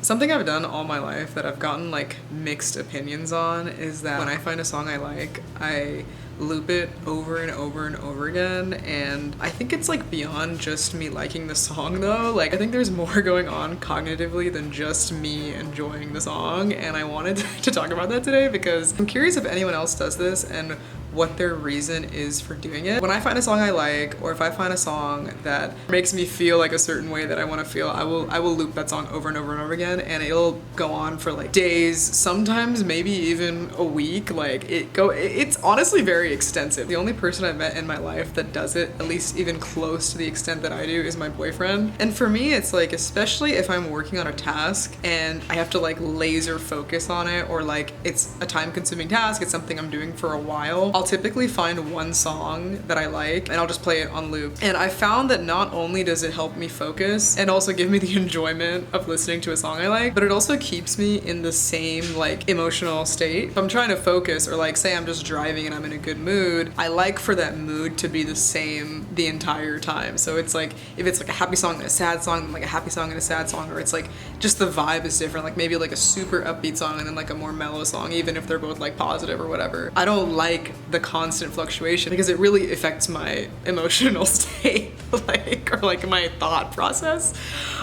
Something I've done all my life that I've gotten like mixed opinions on is that when I find a song I like, I loop it over and over and over again, and I think it's like beyond just me liking the song though. Like I think there's more going on cognitively than just me enjoying the song, and I wanted to talk about that today because I'm curious if anyone else does this and what their reason is for doing it. When I find a song I like, or if I find a song that makes me feel like a certain way that I want to feel, I will loop that song over and over and over again, and it'll go on for like days, sometimes maybe even a week. Like it's honestly very extensive. The only person I've met in my life that does it, at least even close to the extent that I do, is my boyfriend. And for me, it's like, especially if I'm working on a task and I have to like laser focus on it, or like it's a time-consuming task, it's something I'm doing for a while, I'll typically find one song that I like and I'll just play it on loop. And I found that not only does it help me focus and also give me the enjoyment of listening to a song I like, but it also keeps me in the same like emotional state. If I'm trying to focus, or like say I'm just driving and I'm in a good mood, I like for that mood to be the same the entire time. So it's like, if it's like a happy song and a sad song, then like a happy song and a sad song, or it's like just the vibe is different, like maybe like a super upbeat song and then like a more mellow song, even if they're both like positive or whatever. I don't like the constant fluctuation because it really affects my emotional state, or like my thought process.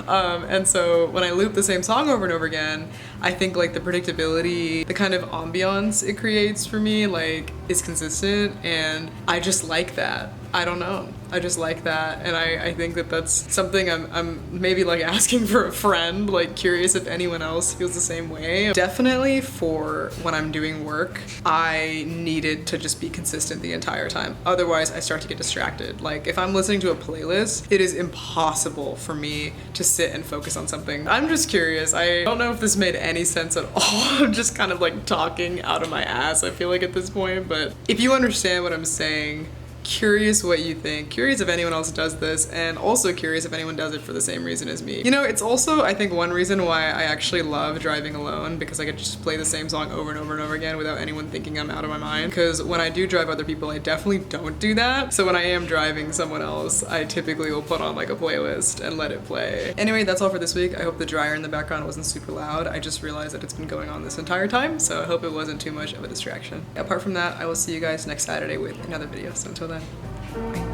And so when I loop the same song over and over again, I think like the predictability, the kind of ambiance it creates for me, like is consistent, and I just like that. I don't know. I just like that, and I think that that's something I'm maybe like asking for a friend, like curious if anyone else feels the same way. Definitely for when I'm doing work, I need it to just be consistent the entire time. Otherwise, I start to get distracted. Like if I'm listening to a playlist, it is impossible for me to sit and focus on something. I'm just curious. I don't know if this made any sense at all. I'm just kind of like talking out of my ass, I feel like, at this point, but if you understand what I'm saying, curious what you think, curious if anyone else does this, and also curious if anyone does it for the same reason as me. You know, it's also, I think, one reason why I actually love driving alone, because I could just play the same song over and over and over again without anyone thinking I'm out of my mind. Because when I do drive other people, I definitely don't do that. So when I am driving someone else, I typically will put on like a playlist and let it play. Anyway, that's all for this week. I hope the dryer in the background wasn't super loud. I just realized that it's been going on this entire time, so I hope it wasn't too much of a distraction. Apart from that, I will see you guys next Saturday with another video. So until then, bye.